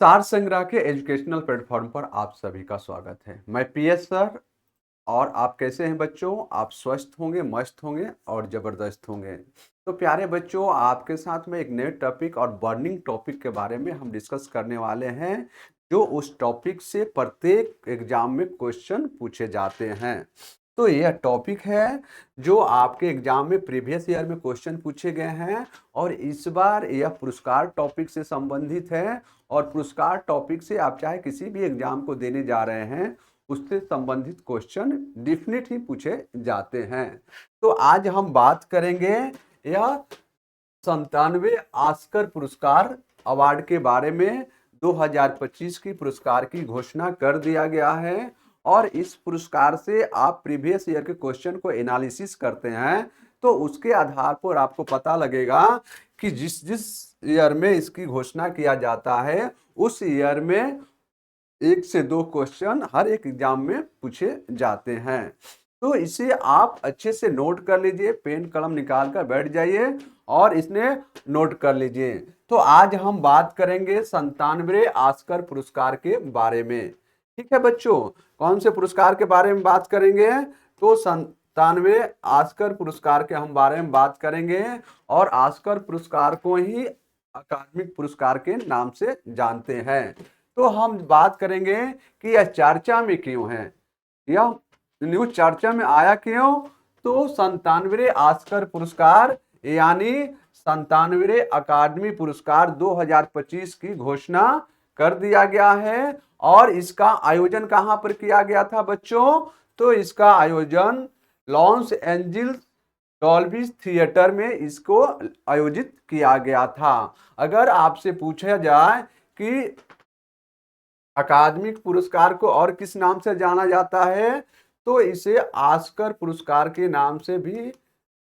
सार संग्रह के एजुकेशनल प्लेटफॉर्म पर आप सभी का स्वागत है। मैं पीएस सर। और आप कैसे हैं बच्चों? आप स्वस्थ होंगे, मस्त होंगे और ज़बरदस्त होंगे। तो प्यारे बच्चों, आपके साथ में एक नए टॉपिक और बर्निंग टॉपिक के बारे में हम डिस्कस करने वाले हैं, जो उस टॉपिक से प्रत्येक एग्जाम में क्वेश्चन पूछे जाते हैं। तो यह टॉपिक है जो आपके एग्जाम में प्रीवियस ईयर में क्वेश्चन पूछे गए हैं, और इस बार यह पुरस्कार टॉपिक से संबंधित है। और पुरस्कार टॉपिक से आप चाहे किसी भी एग्जाम को देने जा रहे हैं, उससे संबंधित क्वेश्चन डेफिनेट ही पूछे जाते हैं। तो आज हम बात करेंगे यह 97 ऑस्कर पुरस्कार अवार्ड के बारे में। 2025 की पुरस्कार की घोषणा कर दिया गया है, और इस पुरस्कार से आप प्रीवियस ईयर के क्वेश्चन को एनालिसिस करते हैं तो उसके आधार पर आपको पता लगेगा कि जिस जिस ईयर में इसकी घोषणा किया जाता है उस ईयर में 1 से 2 क्वेश्चन हर एक एग्जाम में पूछे जाते हैं। तो इसे आप अच्छे से नोट कर लीजिए, पेन कलम निकाल कर बैठ जाइए और इसने नोट कर लीजिए। तो आज हम बात करेंगे 97 ऑस्कर पुरस्कार के बारे में। ठीक है बच्चों, कौन से पुरस्कार के बारे में बात करेंगे? तो 97 ऑस्कर पुरस्कार के हम बारे में बात करेंगे, और ऑस्कर पुरस्कार को ही अकादमिक पुरस्कार के नाम से जानते हैं। तो हम बात करेंगे कि यह चर्चा में क्यों है, यह न्यूज चर्चा में आया क्यों। तो 97 ऑस्कर पुरस्कार यानी 97 अकादमी पुरस्कार 2025 की घोषणा कर दिया गया है। और इसका आयोजन कहां पर किया गया था बच्चों? तो इसका आयोजन लॉस एंजिल्स डॉल्बी थिएटर में इसको आयोजित किया गया था। अगर आपसे पूछा जाए कि अकादमिक पुरस्कार को और किस नाम से जाना जाता है, तो इसे ऑस्कर पुरस्कार के नाम से भी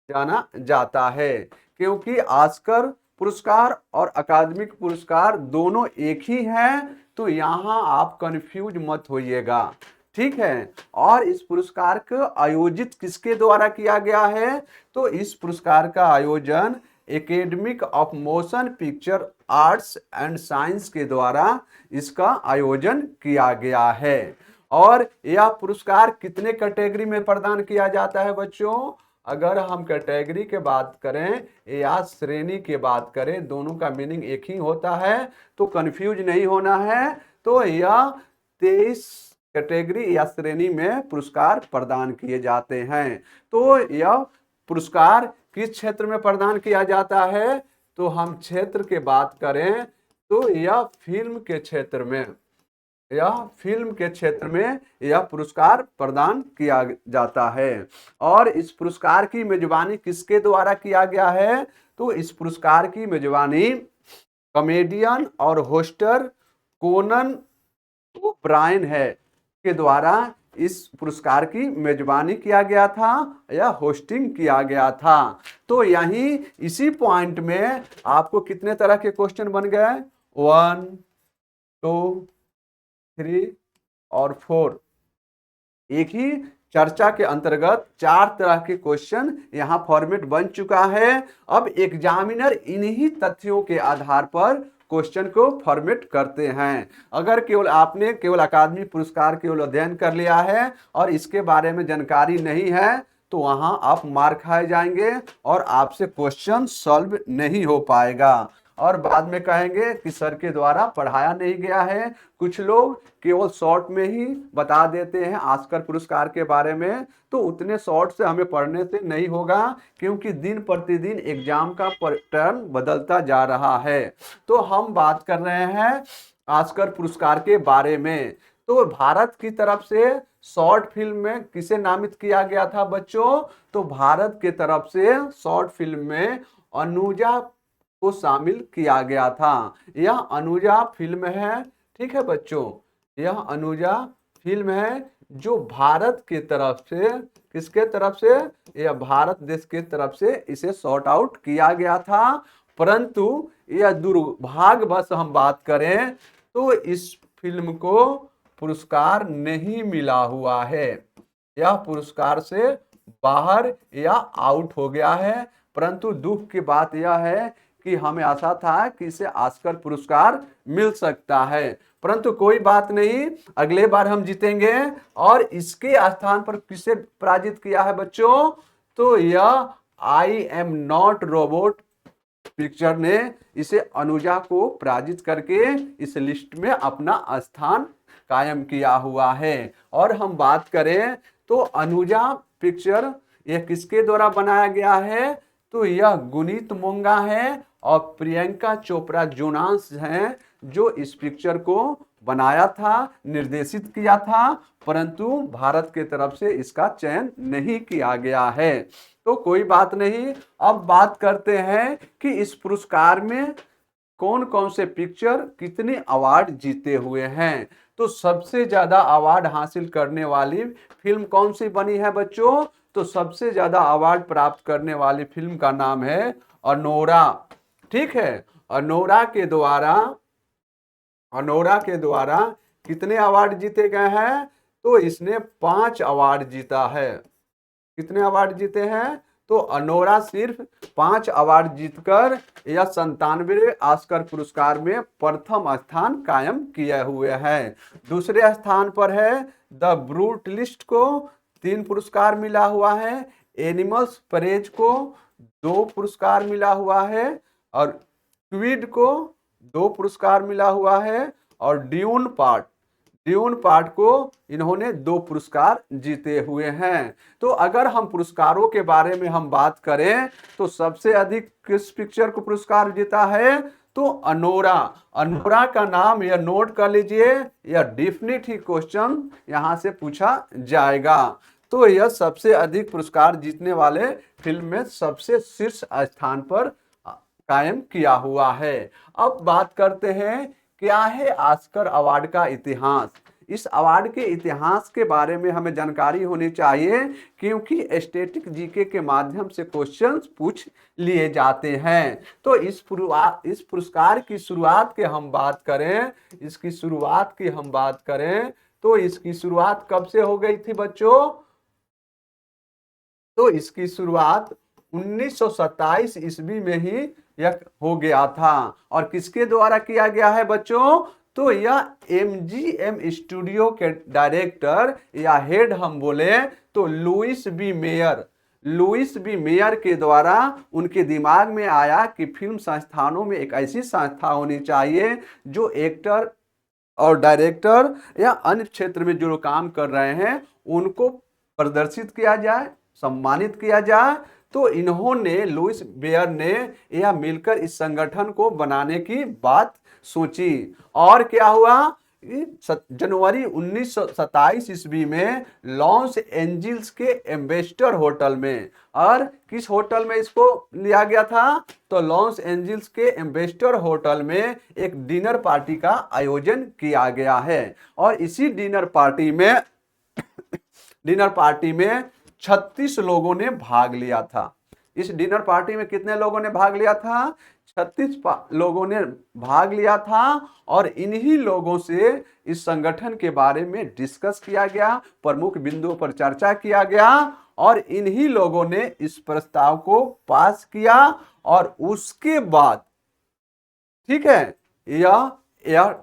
जाना जाता है, क्योंकि ऑस्कर पुरस्कार और अकादमिक पुरस्कार दोनों एक ही हैं। तो यहाँ आप कंफ्यूज मत होइएगा, ठीक है। और इस पुरस्कार को आयोजित किसके द्वारा किया गया है? तो इस पुरस्कार का आयोजन academic of motion picture arts and science के द्वारा इसका आयोजन किया गया है। और यह पुरस्कार कितने कैटेगरी में प्रदान किया जाता है बच्चों? अगर हम कैटेगरी के बात करें या श्रेणी के बात करें, दोनों का मीनिंग एक ही होता है, तो कंफ्यूज नहीं होना है। तो यह 23 कैटेगरी या श्रेणी में पुरस्कार प्रदान किए जाते हैं। तो यह पुरस्कार किस क्षेत्र में प्रदान किया जाता है? तो हम क्षेत्र के बात करें तो यह फिल्म के क्षेत्र में, यह पुरस्कार प्रदान किया जाता है। और इस पुरस्कार की मेजबानी किसके द्वारा किया गया है? तो इस पुरस्कार की मेजबानी कॉमेडियन और होस्टर कोनन ओब्रायन है के द्वारा इस पुरस्कार की मेजबानी किया गया था या होस्टिंग किया गया था। तो यहीं इसी पॉइंट में आपको कितने तरह के क्वेश्चन बन गए? 1, 2, 3 और 4। एक ही चर्चा के अंतर्गत 4 तरह के क्वेश्चन यहाँ फॉर्मेट बन चुका है। अब एग्जामिनर इन्हीं तथ्यों के आधार पर क्वेश्चन को फॉर्मेट करते हैं। अगर केवल आपने केवल अकादमी पुरस्कार केवल अध्ययन कर लिया है और इसके बारे में जानकारी नहीं है, तो वहां आप मार खाए जाएंगे और आपसे क्वेश्चन सॉल्व नहीं हो पाएगा, और बाद में कहेंगे कि सर के द्वारा पढ़ाया नहीं गया है। कुछ लोग केवल शॉर्ट में ही बता देते हैं ऑस्कर पुरस्कार के बारे में, तो उतने शॉर्ट से हमें पढ़ने से नहीं होगा, क्योंकि दिन प्रतिदिन एग्जाम का पैटर्न बदलता जा रहा है। तो हम बात कर रहे हैं ऑस्कर पुरस्कार के बारे में। तो भारत की तरफ से शॉर्ट फिल्म में किसे नामित किया गया था बच्चों? तो भारत के तरफ से शॉर्ट फिल्म में अनुजा को शामिल किया गया था। यह अनुजा फिल्म है, ठीक है बच्चों, यह अनुजा फिल्म है जो भारत की तरफ से, किसके तरफ से? यह भारत देश के तरफ से इसे सॉर्ट आउट किया गया था। परंतु यह दुर्भाग्यवश हम बात करें तो इस फिल्म को पुरस्कार नहीं मिला हुआ है, यह पुरस्कार से बाहर या आउट हो गया है। परंतु दुख की बात यह है कि हमें आशा था कि इसे ऑस्कर पुरस्कार मिल सकता है, परंतु कोई बात नहीं, अगले बार हम जीतेंगे। और इसके स्थान पर किसे पराजित किया है बच्चों? तो यह I am not robot picture ने इसे अनुजा को पराजित करके इस लिस्ट में अपना स्थान कायम किया हुआ है। और हम बात करें तो अनुजा पिक्चर यह किसके द्वारा बनाया गया है? तो यह गुनीत मोंगा है और प्रियंका चोपड़ा जोनास हैं जो इस पिक्चर को बनाया था, निर्देशित किया था, परंतु भारत के तरफ से इसका चयन नहीं किया गया है। तो कोई बात नहीं, अब बात करते हैं कि इस पुरस्कार में कौन कौन से पिक्चर कितने अवार्ड जीते हुए हैं। तो सबसे ज्यादा अवार्ड हासिल करने वाली फिल्म कौन सी बनी है बच्चों? तो सबसे ज्यादा अवार्ड प्राप्त करने वाली फिल्म का नाम है अनोरा। ठीक है, अनोरा के द्वारा कितने अवार्ड जीते गए हैं? तो इसने 5 अवार्ड जीता है। कितने अवार्ड जीते हैं? तो अनोरा सिर्फ 5 अवार्ड जीतकर यह 97वें ऑस्कर पुरस्कार में प्रथम स्थान कायम किए हुए हैं। दूसरे स्थान पर है द ब्रूटलिस्ट को 3 पुरस्कार मिला हुआ है, एनिमल्स परेज को 2 पुरस्कार मिला हुआ है, और क्विड को 2 पुरस्कार मिला हुआ है, और ड्यून पार्ट को इन्होंने 2 पुरस्कार जीते हुए हैं। तो अगर हम पुरस्कारों के बारे में हम बात करें तो सबसे अधिक किस पिक्चर को पुरस्कार जीता है? तो अनोरा का नाम यह नोट कर लीजिए, यह डेफिनेटली क्वेश्चन यहां से पूछा जाएगा। तो यह सबसे अधिक पुरस्कार जीतने वाले फिल्म में सबसे शीर्ष स्थान पर कायम किया हुआ है। अब बात करते हैं क्या है ऑस्कर अवार्ड का इतिहास। इस अवार्ड के इतिहास के बारे में हमें जानकारी होनी चाहिए, क्योंकि स्टैटिक जीके के माध्यम से क्वेश्चंस पूछ लिए जाते हैं। तो इस पुरस्कार की शुरुआत की हम बात करें, तो इसकी शुरुआत कब से हो गई थी बच्चों? तो इसकी शुरुआत 1927 ईस्वी में ही यह हो गया था। और किसके द्वारा किया गया है बच्चों? तो यह MGM स्टूडियो के डायरेक्टर या हेड हम बोले तो लुइस बी मेयर के द्वारा उनके दिमाग में आया कि फिल्म संस्थानों में एक ऐसी संस्था होनी चाहिए जो एक्टर और डायरेक्टर या अन्य क्षेत्र में जो काम कर रहे हैं उनको प्रदर्शित किया जाए, सम्मानित किया जाए। तो इन्होंने लुइस बेयर ने यह मिलकर इस संगठन को बनाने की बात सोची। और क्या हुआ? जनवरी 1927 ईस्वी में लॉस एंजिल्स के एम्बेसडर होटल में, और किस होटल में इसको लिया गया था? तो लॉस एंजिल्स के एम्बेसडर होटल में एक डिनर पार्टी का आयोजन किया गया है। और इसी डिनर पार्टी में 36 लोगों ने भाग लिया था। इस डिनर पार्टी में कितने लोगों ने भाग लिया था? 36 लोगों ने भाग लिया था। और इन्हीं लोगों से इस संगठन के बारे में डिस्कस किया गया, प्रमुख बिंदुओं पर चर्चा किया गया, और इन्हीं लोगों ने इस प्रस्ताव को पास किया। और उसके बाद ठीक है, यह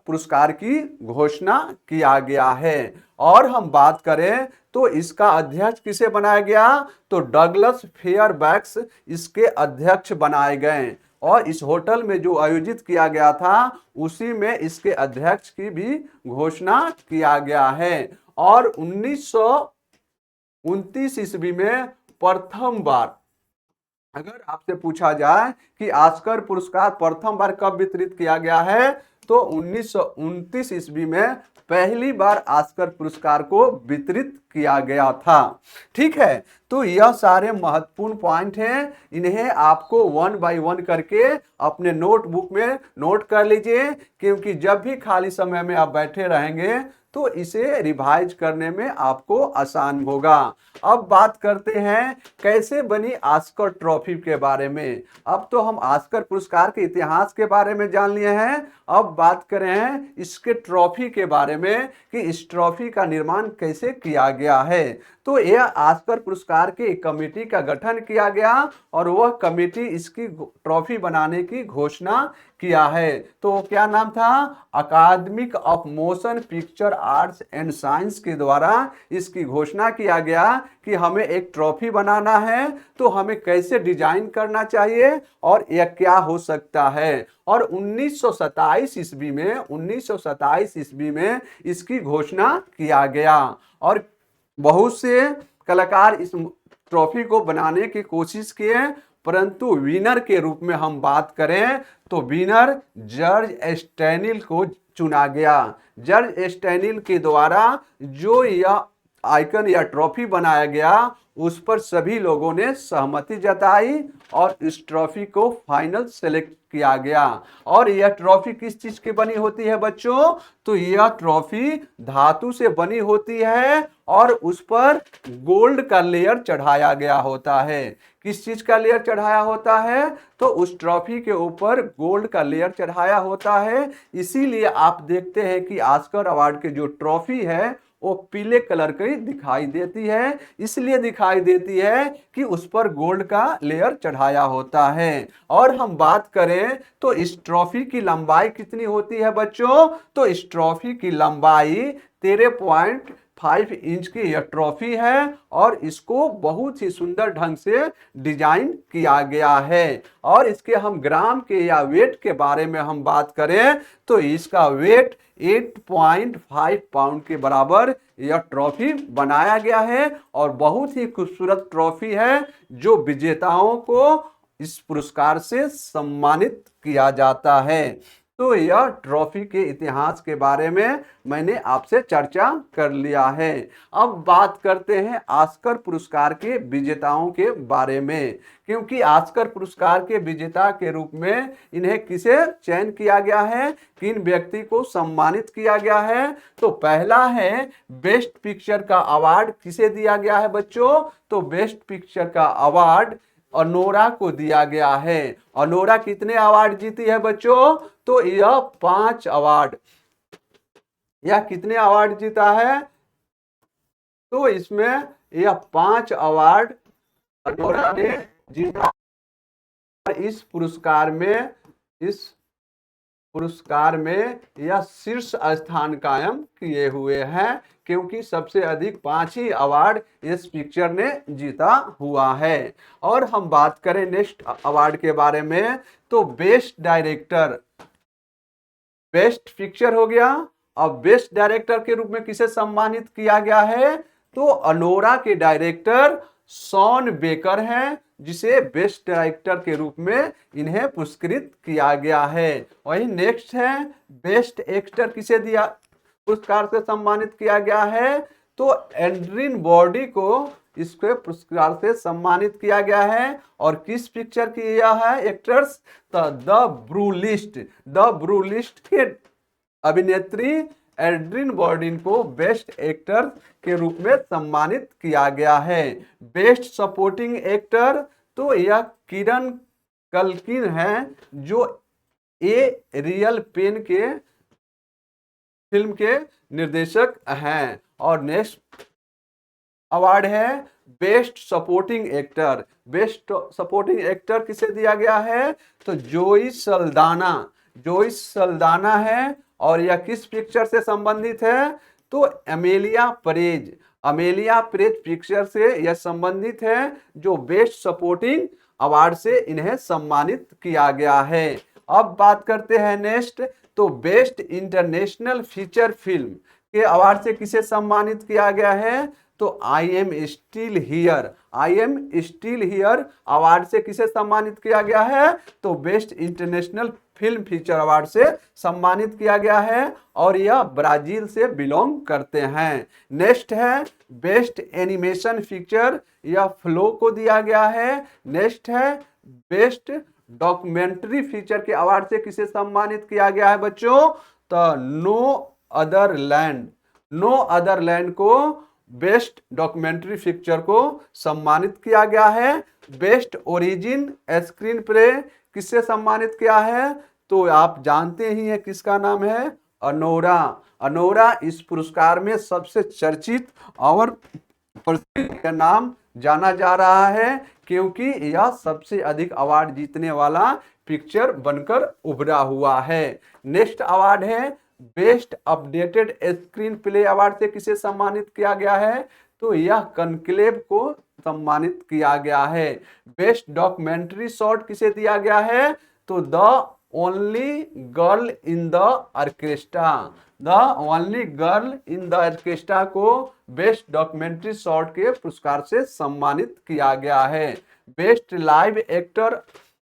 पुरस्कार की घोषणा किया गया है। और हम बात करें तो इसका अध्यक्ष किसे बनाया गया? तो डगलस फेयरबैक्स इसके अध्यक्ष बनाए गए। और इस होटल में जो आयोजित किया गया था उसी में इसके अध्यक्ष की भी घोषणा किया गया है। और 1929 ईस्वी में प्रथम बार, अगर आपसे पूछा जाए कि ऑस्कर पुरस्कार प्रथम बार कब वितरित किया गया है, तो 1929 ईस्वी में पहली बार ऑस्कर पुरस्कार को वितरित किया गया था। ठीक है, तो यह सारे महत्वपूर्ण पॉइंट हैं, इन्हें आपको 1 बाय 1 करके अपने नोटबुक में नोट कर लीजिए, क्योंकि जब भी खाली समय में आप बैठे रहेंगे तो इसे रिवाइज करने में आपको आसान होगा। अब बात करते हैं कैसे बनी ऑस्कर ट्रॉफी के बारे में। अब तो हम ऑस्कर पुरस्कार के इतिहास के बारे में जान लिए हैं, अब बात करें इसके ट्रॉफी के बारे में कि इस ट्रॉफी का निर्माण कैसे किया गया है। तो यह ऑस्कर पुरस्कार की एक कमेटी का गठन किया गया और वह कमेटी इसकी ट्रॉफी बनाने की घोषणा किया है। तो क्या नाम था? अकादमिक of motion picture arts and science के द्वारा इसकी घोषणा किया गया कि हमें एक ट्रॉफी बनाना है, तो हमें कैसे डिजाइन करना चाहिए और यह क्या हो सकता है। और 1927 ईस्वी में इसकी घोषणा किया गया और बहुत से कलाकार इस ट्रॉफी को बनाने की कोशिश किए, परंतु विनर के रूप में हम बात करें तो विनर जॉर्ज स्टैनिल को चुना गया। जॉर्ज स्टैनिल के द्वारा जो यह आइकन या ट्रॉफी बनाया गया उस पर सभी लोगों ने सहमति जताई और इस ट्रॉफी को फाइनल सेलेक्ट किया गया। और यह ट्रॉफी किस चीज की बनी होती है बच्चों? तो यह ट्रॉफी धातु से बनी होती है और उस पर गोल्ड का लेयर चढ़ाया गया होता है। किस चीज का लेयर चढ़ाया होता है? तो उस ट्रॉफी के ऊपर गोल्ड का लेयर चढ़ाया होता है। इसीलिए आप देखते हैं कि ऑस्कर अवार्ड की जो ट्रॉफी है वो पीले कलर की दिखाई देती है, इसलिए दिखाई देती है कि उस पर गोल्ड का लेयर चढ़ाया होता है। और हम बात करें तो इस ट्रॉफी की लंबाई कितनी होती है बच्चों? तो इस ट्रॉफी की लंबाई 13.5 इंच की यह ट्रॉफी है और इसको बहुत ही सुंदर ढंग से डिजाइन किया गया है। और इसके हम ग्राम के या वेट के बारे में हम बात करें तो इसका वेट 8.5 पाउंड के बराबर यह ट्रॉफी बनाया गया है और बहुत ही खूबसूरत ट्रॉफी है जो विजेताओं को इस पुरस्कार से सम्मानित किया जाता है। तो यह ट्रॉफी के इतिहास के बारे में मैंने आपसे चर्चा कर लिया है। अब बात करते हैं ऑस्कर पुरस्कार के विजेताओं के बारे में, क्योंकि ऑस्कर पुरस्कार के विजेता के रूप में इन्हें किसे चयन किया गया है, किन व्यक्ति को सम्मानित किया गया है। तो पहला है बेस्ट पिक्चर का अवार्ड किसे दिया गया है बच्चों? तो बेस्ट पिक्चर का अवार्ड अनोरा को दिया गया है। अनोरा कितने अवार्ड जीती है बच्चों? तो यह 5 अवार्ड। यह कितने अवार्ड जीता है? तो इसमें यह 5 अवार्ड अनोरा ने जीता। इस पुरस्कार में यह शीर्ष स्थान कायम किए हुए हैं, क्योंकि सबसे अधिक 5 ही अवार्ड इस पिक्चर ने जीता हुआ है। और हम बात करें नेक्स्ट अवार्ड के बारे में तो बेस्ट डायरेक्टर, बेस्ट पिक्चर हो गया। अब बेस्ट डायरेक्टर के रूप में किसे सम्मानित किया गया है? तो अनोरा के डायरेक्टर शॉन बेकर हैं, जिसे बेस्ट डायरेक्टर के रूप में इन्हें पुरस्कृत किया गया है। वही नेक्स्ट है बेस्ट एक्टर किसे दिया पुरस्कार से सम्मानित किया गया है? तो एड्रियन ब्रोडी को इसके पुरस्कार से सम्मानित किया गया है। और किस पिक्चर की यह है एक्टर्स? तो द ब्रूलिस्ट के अभिनेत्री एड्रियन ब्रोडी को बेस्ट एक्टर के रूप में सम्मानित किया गया है। बेस्ट सपोर्टिंग एक्टर तो यह किरण कल्किन है, जो ए रियल पेन के फिल्म के निर्देशक हैं। और नेक्स्ट अवार्ड है best supporting actor. Best supporting actor किसे दिया गया है? तो जोई सल्दाना है। और यह किस पिक्चर से संबंधित है? तो अमेलिया परेज पिक्चर से यह संबंधित है, जो बेस्ट सपोर्टिंग अवार्ड से इन्हें सम्मानित किया गया है। अब बात करते हैं नेक्स्ट तो बेस्ट इंटरनेशनल फीचर फिल्म के अवार्ड से किसे सम्मानित किया गया है? तो I am still here award से किसे सम्मानित किया गया है? तो best international film feature award से सम्मानित किया गया है और यह ब्राजील से बिलोंग करते हैं। नेक्स्ट है बेस्ट एनिमेशन फीचर, यह फ्लो को दिया गया है। नेक्स्ट है बेस्ट डॉक्यूमेंट्री फीचर के अवार्ड से किसे सम्मानित किया गया है बच्चों? तो No Other Land No Other Land को बेस्ट डॉक्यूमेंट्री पिक्चर को सम्मानित किया गया है। बेस्ट ओरिजिन स्क्रीन प्ले किससे सम्मानित किया है? तो आप जानते ही हैं किसका नाम है, अनोरा। अनोरा इस पुरस्कार में सबसे चर्चित और प्रसिद्ध का नाम जाना जा रहा है, क्योंकि यह सबसे अधिक अवार्ड जीतने वाला पिक्चर बनकर उभरा हुआ है। नेक्स्ट अवार्ड है best updated screen play award से किसे सम्मानित किया गया है? तो यह कनक्लेव को सम्मानित किया गया है। बेस्ट डॉक्यूमेंट्री शॉर्ट किसे दिया गया है? तो the only girl in the orchestra, the only girl in the orchestra को बेस्ट डॉक्यूमेंट्री शॉर्ट के पुरस्कार से सम्मानित किया गया है। Best live actor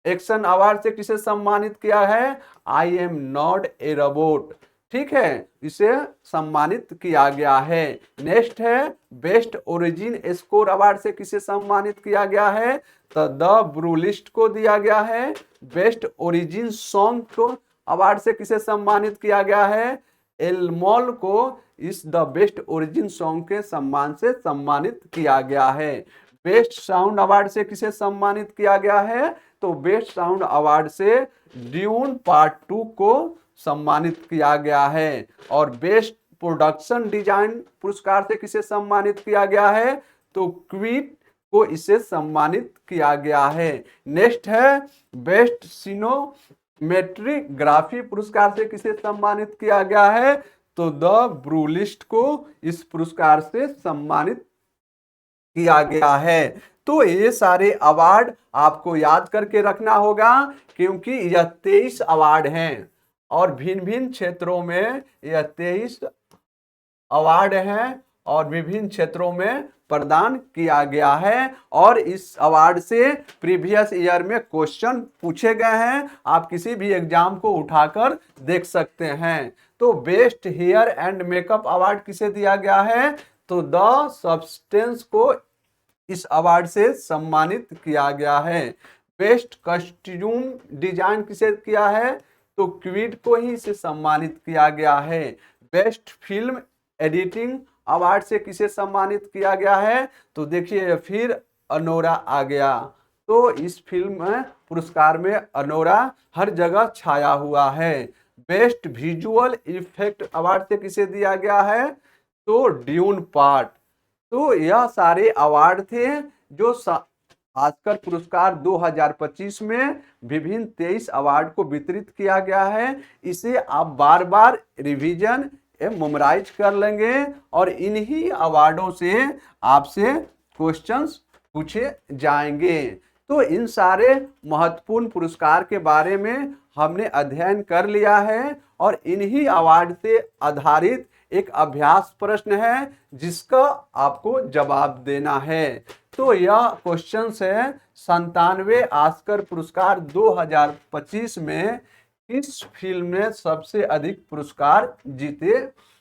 action award से किसे सम्मानित किया है? I am not a robot, ठीक है, इसे सम्मानित किया गया है। नेक्स्ट है बेस्ट ओरिजिन स्कोर अवार्ड से किसे सम्मानित किया गया है? तो द ब्रूलिस्ट को दिया गया है। बेस्ट ओरिजिन सॉन्ग को अवार्ड से किसे सम्मानित किया गया है? एलमोल को इस द बेस्ट ओरिजिन सॉन्ग के सम्मान से सम्मानित किया गया है। बेस्ट साउंड अवार्ड से किसे सम्मानित किया गया है? तो बेस्ट साउंड अवार्ड से ड्यून पार्ट 2 को सम्मानित किया गया है। और बेस्ट प्रोडक्शन डिजाइन पुरस्कार से किसे सम्मानित किया गया है? तो क्वीट को इसे सम्मानित किया गया है। नेक्स्ट है बेस्ट सिनेमेटोग्राफी पुरस्कार से किसे सम्मानित किया गया है? तो द ब्रूलिस्ट को इस पुरस्कार से सम्मानित किया गया है। तो ये सारे अवार्ड आपको याद करके रखना होगा, क्योंकि यह 23 अवार्ड हैं और भिन्न भिन्न क्षेत्रों में यह 23 अवार्ड हैं और विभिन्न क्षेत्रों में प्रदान किया गया है। और इस अवार्ड से प्रीवियस ईयर में क्वेश्चन पूछे गए हैं, आप किसी भी एग्जाम को उठाकर देख सकते हैं। तो best hair and makeup award किसे दिया गया है? तो द सब्सटेंस को इस अवार्ड से सम्मानित किया गया है। बेस्ट कॉस्ट्यूम डिजाइन किसे किया है? तो क्वीड को ही इसे सम्मानित किया गया है। बेस्ट फिल्म एडिटिंग अवार्ड से किसे सम्मानित किया गया है? तो देखिए फिर अनोरा आ गया। तो इस फिल्म में पुरस्कार में अनोरा हर जगह छाया हुआ है। बेस्ट विजुअल इफेक्ट अवार्ड से किसे दिया गया है? तो ड्यून पार्ट। तो यह सारे अवार्ड थे जो ऑस्कर पुरस्कार 2025 में विभिन्न 23 अवार्ड को वितरित किया गया है। इसे आप बार बार रिवीजन मेमोराइज कर लेंगे और इन्हीं अवार्डों से आपसे क्वेश्चंस पूछे जाएंगे। तो इन सारे महत्वपूर्ण पुरस्कार के बारे में हमने अध्ययन कर लिया है और इन्हीं अवार्ड से आधारित एक अभ्यास प्रश्न है जिसका आपको जवाब देना है। तो यह क्वेश्चन है 97 ऑस्कर पुरस्कार 2025 में किस फिल्म ने सबसे अधिक पुरस्कार जीते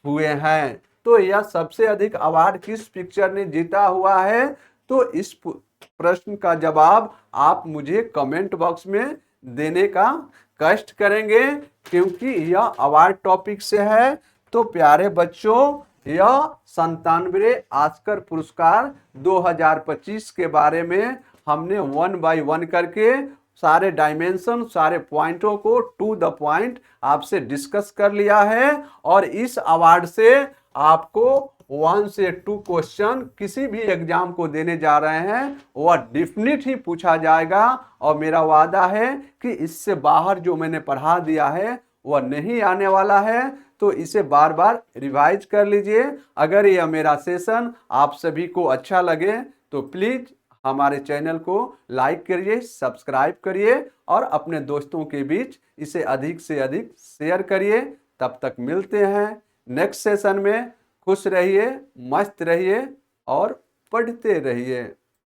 हुए हैं? तो यह सबसे अधिक अवार्ड किस पिक्चर ने जीता हुआ है? तो इस प्रश्न का जवाब आप मुझे कमेंट बॉक्स में देने का कष्ट करेंगे, क्योंकि यह अवार्ड टॉपिक से है। तो प्यारे बच्चों, यह 97 ऑस्कर पुरस्कार 2025 के बारे में हमने 1 बाय 1 करके सारे डायमेंशन, सारे पॉइंटों को टू द पॉइंट आपसे डिस्कस कर लिया है। और इस अवार्ड से आपको 1 से 2 क्वेश्चन किसी भी एग्जाम को देने जा रहे हैं वह डेफिनेट ही पूछा जाएगा। और मेरा वादा है कि इससे बाहर जो मैंने पढ़ा दिया है वह नहीं आने वाला है। तो इसे बार बार रिवाइज कर लीजिए। अगर यह मेरा सेशन आप सभी को अच्छा लगे तो प्लीज़ हमारे चैनल को लाइक करिए, सब्सक्राइब करिए और अपने दोस्तों के बीच इसे अधिक से अधिक शेयर करिए। तब तक मिलते हैं नेक्स्ट सेशन में। खुश रहिए, मस्त रहिए और पढ़ते रहिए।